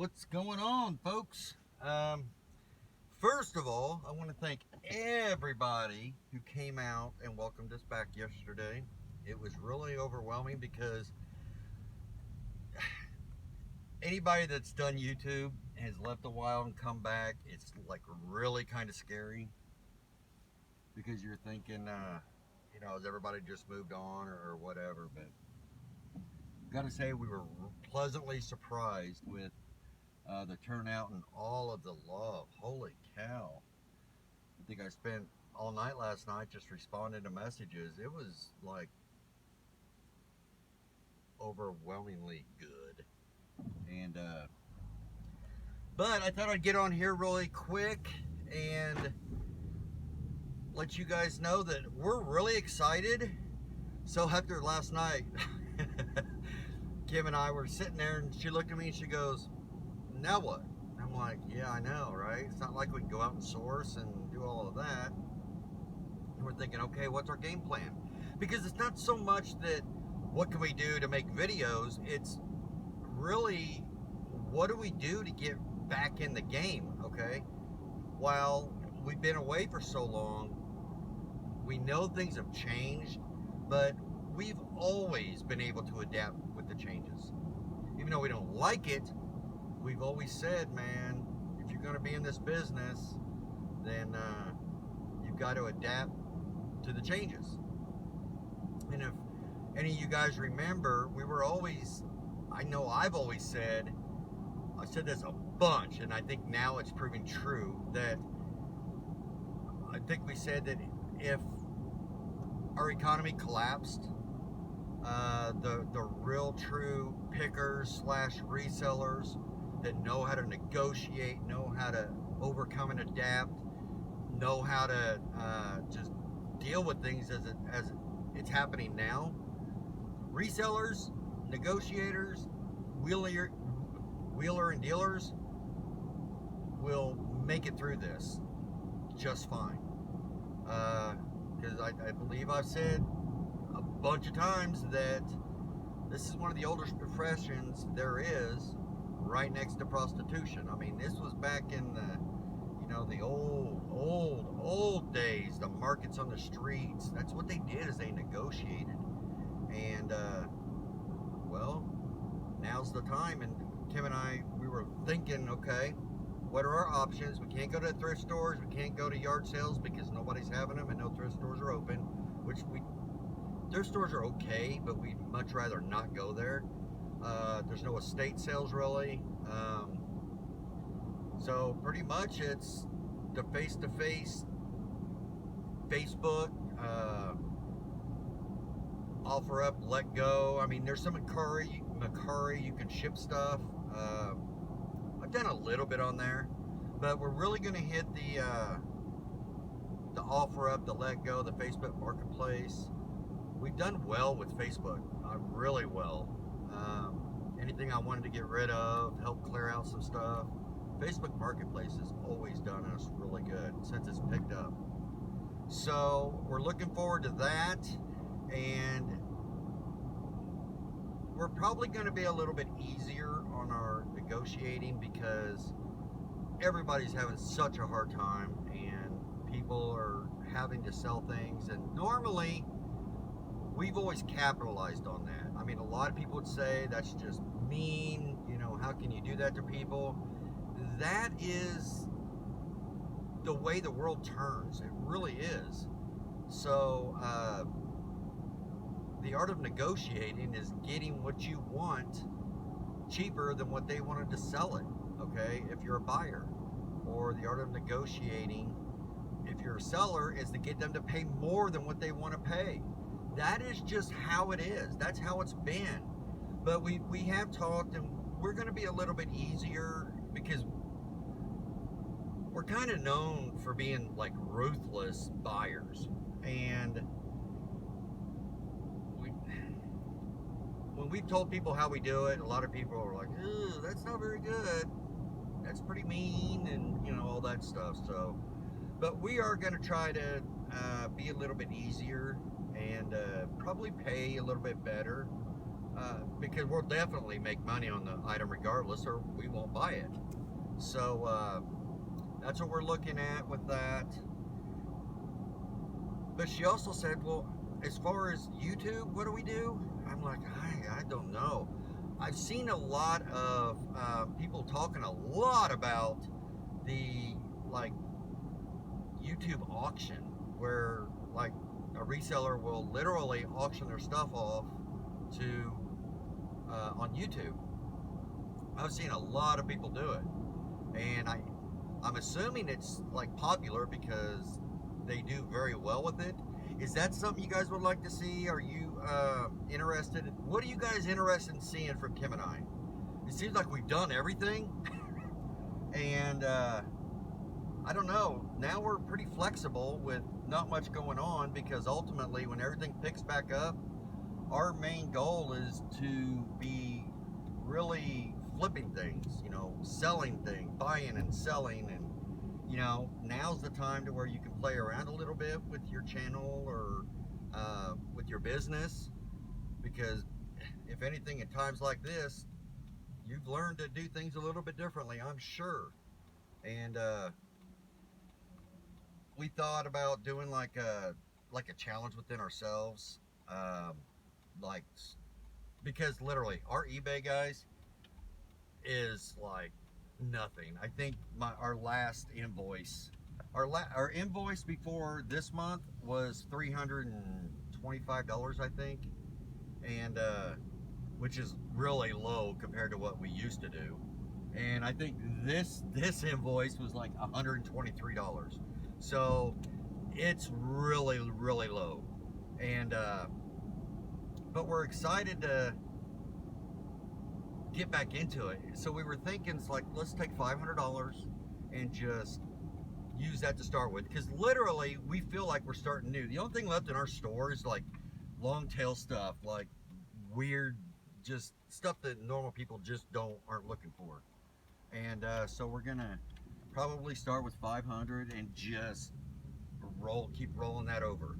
What's going on, folks? First of all, I want to thank everybody who came out and welcomed us back yesterday. It was really overwhelming because anybody that's done YouTube has left a while and come back. It's like really kind of scary because you're thinking, has everybody just moved on or whatever? But gotta say, we were pleasantly surprised with the turnout and all of the love. Holy cow. I think I spent all night last night just responding to messages. It was like overwhelmingly good. And but I thought I'd get on here really quick and let you guys know that we're really excited. So after last night, Kim and I were sitting there and she looked at me and she goes, "Now what?" I'm like, "Yeah, I know, right? It's not like we can go out and source and do all of that." And we're thinking, okay, what's our game plan? Because it's not so much that what can we do to make videos, it's really what do we do to get back in the game, okay? While we've been away for so long, we know things have changed, but we've always been able to adapt with the changes. Even though we don't like it, we've always said, man, if you're going to be in this business, then you've got to adapt to the changes. And if any of you guys remember, we were always, I know I've always said, I said this a bunch, and I think now it's proving true, that I think we said that if our economy collapsed, the real true pickers / resellers that know how to negotiate, know how to overcome and adapt, know how to just deal with things as it's happening now. Resellers, negotiators, wheeler and dealers will make it through this just fine. Because I believe I've said a bunch of times that this is one of the oldest professions there is, right next to prostitution. I mean, this was back in the old days, the markets on the streets. That's what they did, is they negotiated. And well, now's the time. And Kim and I, we were thinking, okay, what are our options? We can't go to thrift stores, we can't go to yard sales because nobody's having them and no thrift stores are open, thrift stores are okay, but we'd much rather not go there. There's no estate sales really. So pretty much it's the face-to-face, Facebook, offer up, let go. I mean, there's some Mercari, you can ship stuff. I've done a little bit on there, but we're really going to hit the offer up, the let go, the Facebook Marketplace. We've done well with Facebook, really well. Anything I wanted to get rid of, help clear out some stuff, Facebook Marketplace has always done us really good since it's picked up. So we're looking forward to that, and we're probably going to be a little bit easier on our negotiating because everybody's having such a hard time and people are having to sell things, and normally we've always capitalized on that. I mean, a lot of people would say that's just mean, how can you do that to people? That is the way the world turns. It really is. So the art of negotiating is getting what you want cheaper than what they wanted to sell it, okay, if you're a buyer. Or the art of negotiating, if you're a seller, is to get them to pay more than what they want to pay. That is just how it is. That's how it's been. But we have talked, and we're going to be a little bit easier because we're kind of known for being like ruthless buyers. And when we've told people how we do it, a lot of people are like, "Ew, that's not very good. That's pretty mean," and all that stuff. So, but we are going to try to be a little bit easier and probably pay a little bit better. because we'll definitely make money on the item regardless, or we won't buy it. So that's what we're looking at with that. But she also said, well, as far as YouTube, what do we do? I'm like, I don't know. I've seen a lot of people talking a lot about the like YouTube auction, where like a reseller will literally auction their stuff off to on YouTube. I've seen a lot of people do it, and I'm assuming it's like popular because they do very well with it. Is that something you guys would like to see? Are you interested? What are you guys interested in seeing from Kim and I? It seems like we've done everything, and I don't know. Now we're pretty flexible with not much going on, because ultimately, when everything picks back up, our main goal is to be really flipping things, selling things, buying and selling. And now's the time to where you can play around a little bit with your channel or with your business, because if anything, at times like this, you've learned to do things a little bit differently, I'm sure. And we thought about doing like a challenge within ourselves, um, like because literally our eBay, guys, is like nothing. I think our last invoice, our invoice before this month was $325, I think, and which is really low compared to what we used to do. And I think this invoice was like $123. So it's really low. And but we're excited to get back into it. So we were thinking, it's like, let's take $500 and just use that to start with, because literally we feel like we're starting new. The only thing left in our store is like long tail stuff, like weird, just stuff that normal people just aren't looking for. And so we're gonna probably start with 500 and just keep rolling that over,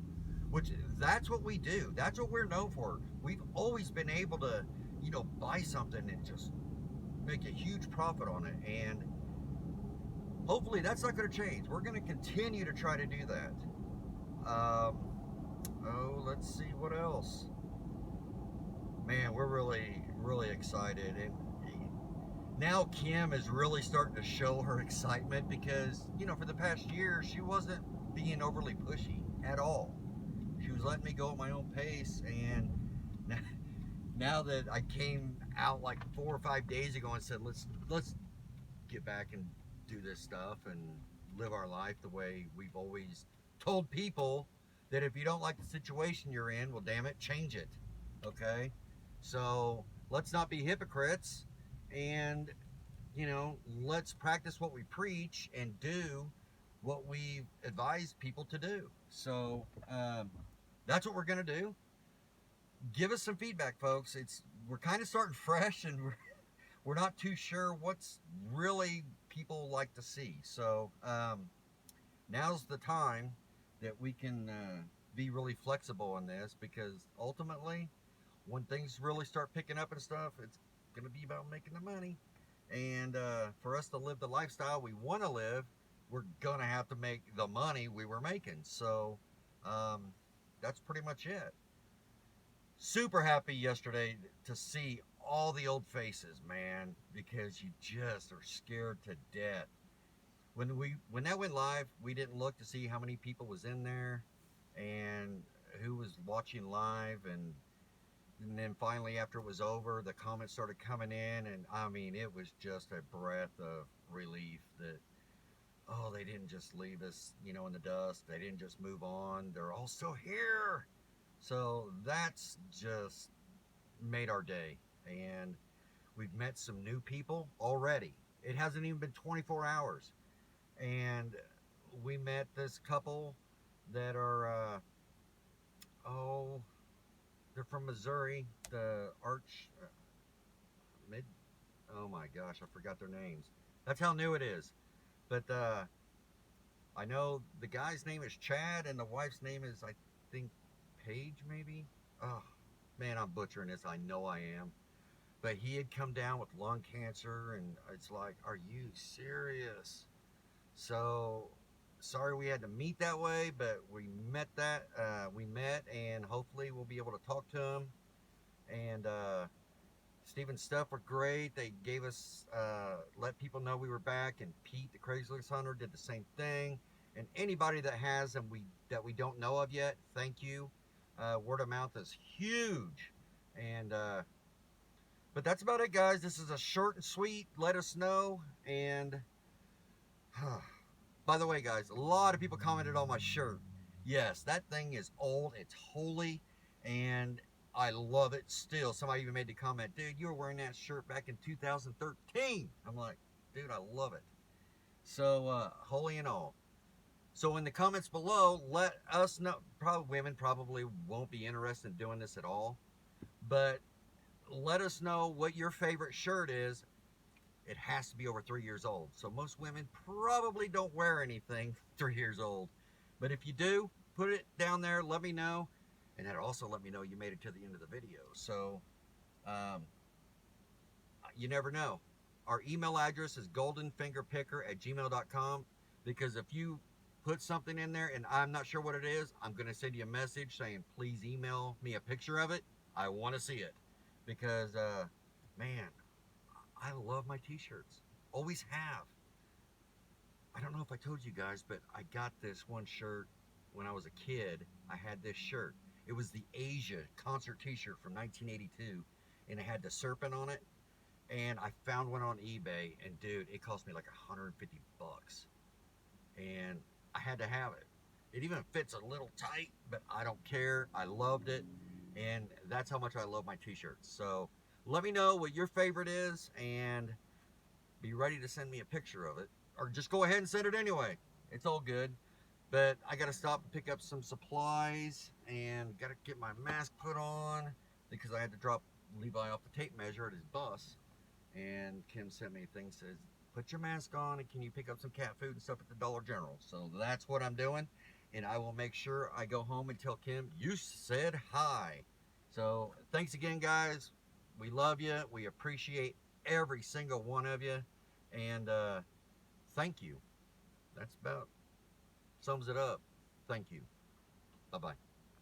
which that's what we do. That's what we're known for. We've always been able to buy something and just make a huge profit on it, and hopefully that's not going to change. We're going to continue to try to do that. Let's see what else. Man, we're really excited, and now Kim is really starting to show her excitement, because for the past year she wasn't being overly pushy at all. She was letting me go at my own pace, and now that I came out like 4 or 5 days ago and said, let's get back and do this stuff and live our life the way we've always told people, that if you don't like the situation you're in, well, damn it, change it. Okay? So let's not be hypocrites, and let's practice what we preach and do what we advise people to do. So that's what we're going to do. Give us some feedback, folks. We're kind of starting fresh, and we're not too sure what's really people like to see. So now's the time that we can be really flexible on this, because ultimately, when things really start picking up and stuff, it's going to be about making the money. And for us to live the lifestyle we want to live, we're going to have to make the money we were making. So that's pretty much it. Super happy yesterday to see all the old faces, man, because you just are scared to death. When that went live, we didn't look to see how many people was in there and who was watching live, and then finally, after it was over, the comments started coming in, and I mean, it was just a breath of relief that, oh, they didn't just leave us, in the dust. They didn't just move on. They're all still here. So that's just made our day, and we've met some new people already. It hasn't even been 24 hours, and we met this couple that are they're from Missouri, the mid oh my gosh, I forgot their names. That's how new it is. But I know the guy's name is Chad, and the wife's name is, I think, Paige, maybe. Oh, man, I'm butchering this, I know I am. But he had come down with lung cancer, and it's like, are you serious? So sorry we had to meet that way, but we met, and hopefully we'll be able to talk to him. And Steven's stuff were great. They gave us, let people know we were back, and Pete, the Craigslist hunter, did the same thing. And anybody that has them that we don't know of yet, thank you. Word of mouth is huge. And but that's about it, guys. This is a short and sweet. Let us know. And by the way, guys, a lot of people commented on my shirt. Yes, that thing is old. It's holy, and I love it still. Somebody even made the comment, dude, you were wearing that shirt back in 2013. I'm like, dude, I love it. So, holy and all. So in the comments below, let us know. Probably women probably won't be interested in doing this at all, but let us know what your favorite shirt is. It has to be over 3 years old. So most women probably don't wear anything 3 years old. But if you do, put it down there, let me know. And that'll also let me know you made it to the end of the video. So um, you never know. Our email address is goldenfingerpicker@gmail.com, because if you put something in there and I'm not sure what it is, I'm going to send you a message saying, please email me a picture of it. I want to see it, because man, I love my t-shirts. Always have. I don't know if I told you guys, but I got this one shirt when I was a kid. I had this shirt. It was the Asia concert t-shirt from 1982, and it had the serpent on it. And I found one on eBay, and dude, it cost me like 150 bucks. And I had to have it. It even fits a little tight, but I don't care. I loved it, and that's how much I love my t-shirts. So let me know what your favorite is, and be ready to send me a picture of it, or just go ahead and send it anyway. It's all good. But I got to stop and pick up some supplies, and got to get my mask put on, because I had to drop Levi off the tape measure at his bus. And Kim sent me a thing, says, put your mask on, and can you pick up some cat food and stuff at the Dollar General? So that's what I'm doing, and I will make sure I go home and tell Kim you said hi. So thanks again, guys. We love you. We appreciate every single one of you, and thank you. That's about sums it up. Thank you. Bye-bye.